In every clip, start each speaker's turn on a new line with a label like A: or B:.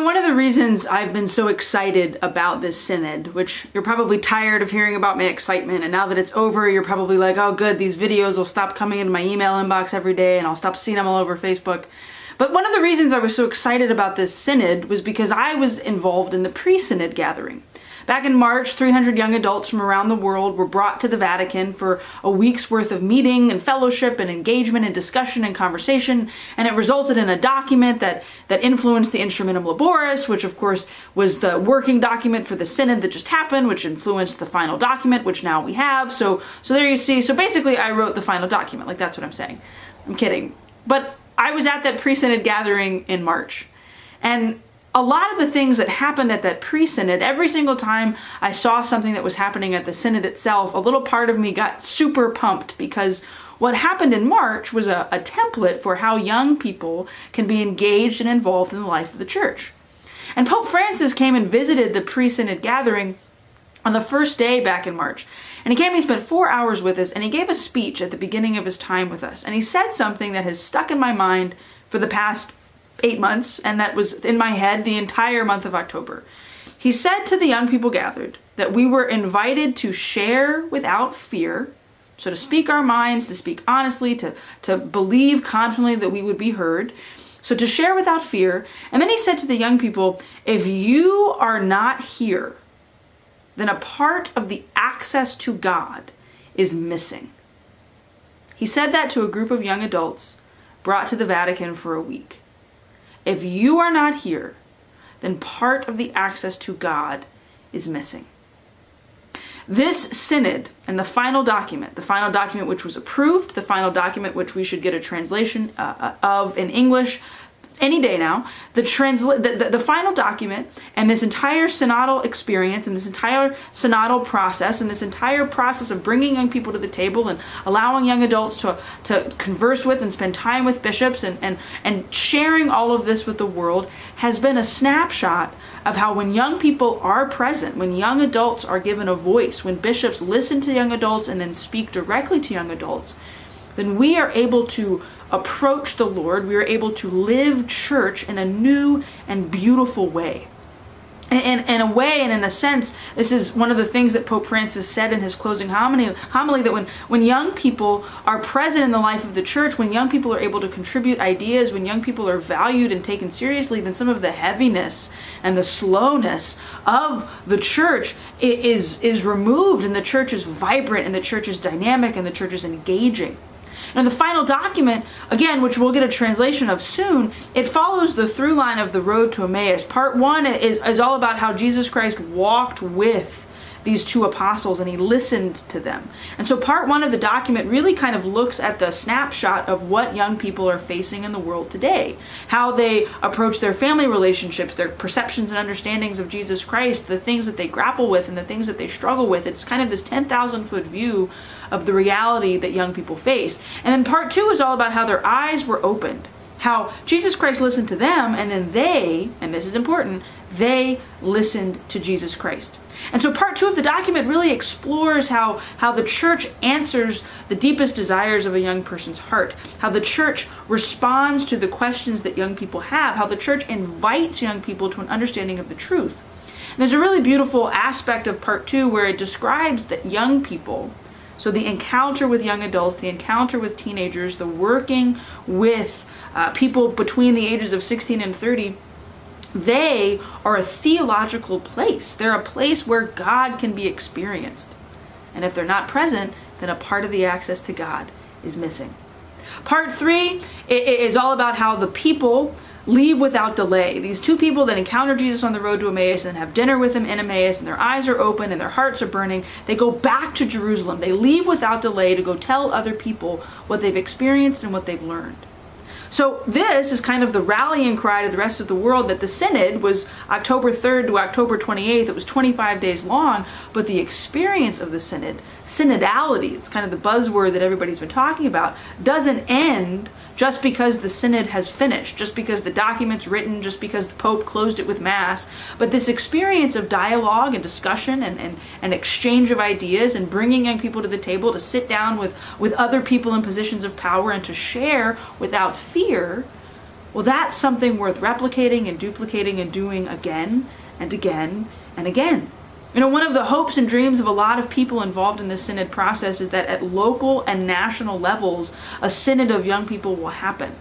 A: one of the reasons I've been so excited about this synod, which you're probably tired of hearing about my excitement, and now that it's over, you're probably like, oh good, these videos will stop coming into my email inbox every day and I'll stop seeing them all over Facebook. But one of the reasons I was so excited about this synod was because I was involved in the pre-synod gathering. Back in March, 300 young adults from around the world were brought to the Vatican for a week's worth of meeting and fellowship and engagement and discussion and conversation, and it resulted in a document that influenced the Instrumentum Laboris, which of course was the working document for the synod that just happened, which influenced the final document, which now we have. So there you see. So basically I wrote the final document. Like, that's what I'm saying. I'm kidding. But I was at that pre-synod gathering in March, and a lot of the things that happened at that pre-synod, every single time I saw something that was happening at the synod itself, a little part of me got super pumped, because what happened in March was a template for how young people can be engaged and involved in the life of the church. And Pope Francis came and visited the pre-synod gathering on the first day back in March. And he came and he spent 4 hours with us, and he gave a speech at the beginning of his time with us. And he said something that has stuck in my mind for the past 8 months, and that was in my head the entire month of October. He said to the young people gathered that we were invited to share without fear, so to speak our minds, to speak honestly, to believe confidently that we would be heard, so to share without fear. And then he said to the young people, if you are not here, then a part of the access to God is missing. He said that to a group of young adults brought to the Vatican for a week. If you are not here, then part of the access to God is missing. This synod and the final document which was approved, the final document which we should get a translation of in English any day now, the final document and this entire synodal experience and this entire synodal process and this entire process of bringing young people to the table and allowing young adults to converse with and spend time with bishops and sharing all of this with the world has been a snapshot of how when young people are present, when young adults are given a voice, when bishops listen to young adults and then speak directly to young adults, then we are able to approach the Lord, we are able to live church in a new and beautiful way. And in a way, and in a sense, this is one of the things that Pope Francis said in his closing homily that when young people are present in the life of the church, when young people are able to contribute ideas, when young people are valued and taken seriously, then some of the heaviness and the slowness of the church is removed, and the church is vibrant, and the church is dynamic, and the church is engaging. Now, the final document, again, which we'll get a translation of soon, it follows the through line of the road to Emmaus. Part 1 is all about how Jesus Christ walked with these two apostles and he listened to them. And so part 1 of the document really kind of looks at the snapshot of what young people are facing in the world today, how they approach their family relationships, their perceptions and understandings of Jesus Christ, the things that they grapple with and the things that they struggle with. It's kind of this 10,000 foot view of the reality that young people face. And then part 2 is all about how their eyes were opened, how Jesus Christ listened to them, and then they, and this is important, they listened to Jesus Christ. And so part 2 of the document really explores how the church answers the deepest desires of a young person's heart, how the church responds to the questions that young people have, how the church invites young people to an understanding of the truth. And there's a really beautiful aspect of part 2 where it describes that young people, so the encounter with young adults, the encounter with teenagers, the working with people between the ages of 16 and 30, they are a theological place. They're a place where God can be experienced. And if they're not present, then a part of the access to God is missing. Part 3 is all about how the people leave without delay. These two people that encounter Jesus on the road to Emmaus and have dinner with him in Emmaus, and their eyes are open and their hearts are burning, they go back to Jerusalem. They leave without delay to go tell other people what they've experienced and what they've learned. So this is kind of the rallying cry to the rest of the world that the Synod was October 3rd to October 28th. It was 25 days long, but the experience of the Synod, synodality, it's kind of the buzzword that everybody's been talking about, doesn't end just because the Synod has finished, just because the document's written, just because the Pope closed it with Mass. But this experience of dialogue and discussion and exchange of ideas and bringing young people to the table to sit down with other people in positions of power and to share without fear, Well, that's something worth replicating and duplicating and doing again and again and again. One of the hopes and dreams of a lot of people involved in this synod process is that at local and national levels, a synod of young people will happen.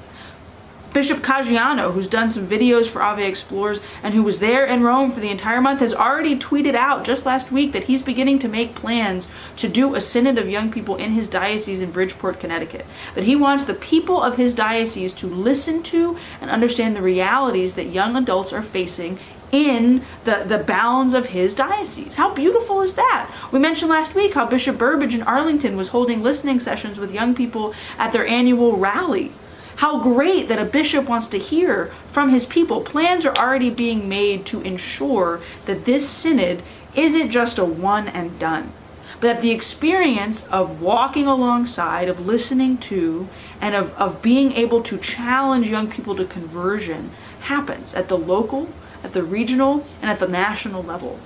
A: Bishop Caggiano, who's done some videos for Ave Explores and who was there in Rome for the entire month, has already tweeted out just last week that he's beginning to make plans to do a synod of young people in his diocese in Bridgeport, Connecticut. That he wants the people of his diocese to listen to and understand the realities that young adults are facing in the bounds of his diocese. How beautiful is that? We mentioned last week how Bishop Burbage in Arlington was holding listening sessions with young people at their annual rally. How great that a bishop wants to hear from his people. Plans are already being made to ensure that this synod isn't just a one and done, but that the experience of walking alongside, of listening to, and of being able to challenge young people to conversion happens at the local, at the regional, and at the national level.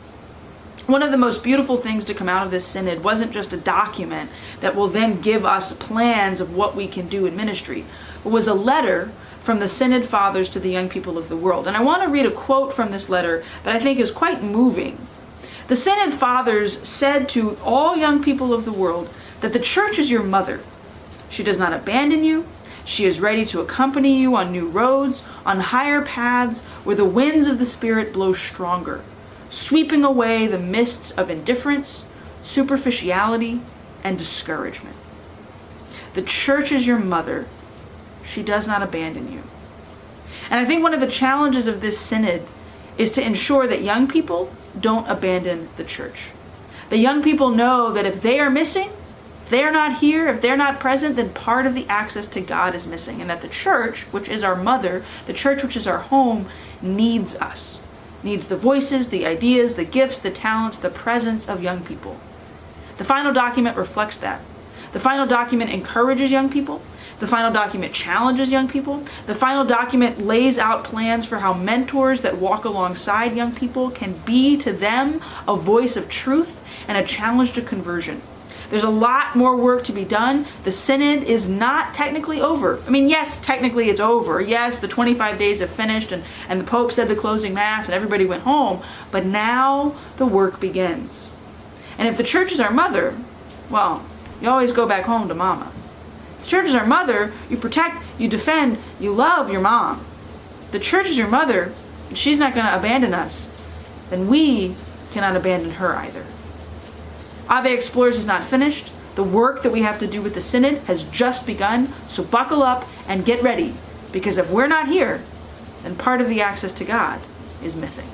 A: One of the most beautiful things to come out of this synod wasn't just a document that will then give us plans of what we can do in ministry. It was a letter from the Synod Fathers to the young people of the world. And I want to read a quote from this letter that I think is quite moving. The Synod Fathers said to all young people of the world that the church is your mother. She does not abandon you. She is ready to accompany you on new roads, on higher paths where the winds of the Spirit blow stronger, sweeping away the mists of indifference, superficiality, and discouragement. The church is your mother. She does not abandon you. And I think one of the challenges of this synod is to ensure that young people don't abandon the church. The young people know that if they are missing, if they're not here, if they're not present, then part of the access to God is missing. And that the church, which is our mother, the church, which is our home, needs us. Needs the voices, the ideas, the gifts, the talents, the presence of young people. The final document reflects that. The final document encourages young people. The final document challenges young people. The final document lays out plans for how mentors that walk alongside young people can be to them a voice of truth and a challenge to conversion. There's a lot more work to be done. The synod is not technically over. I mean, yes, technically it's over. Yes, the 25 days have finished and the Pope said the closing mass and everybody went home. But now the work begins. And if the church is our mother, well, you always go back home to mama. If the church is our mother, you protect, you defend, you love your mom. If the church is your mother, and she's not going to abandon us, then we cannot abandon her either. Ave Explores is not finished. The work that we have to do with the synod has just begun, so buckle up and get ready, because if we're not here, then part of the access to God is missing.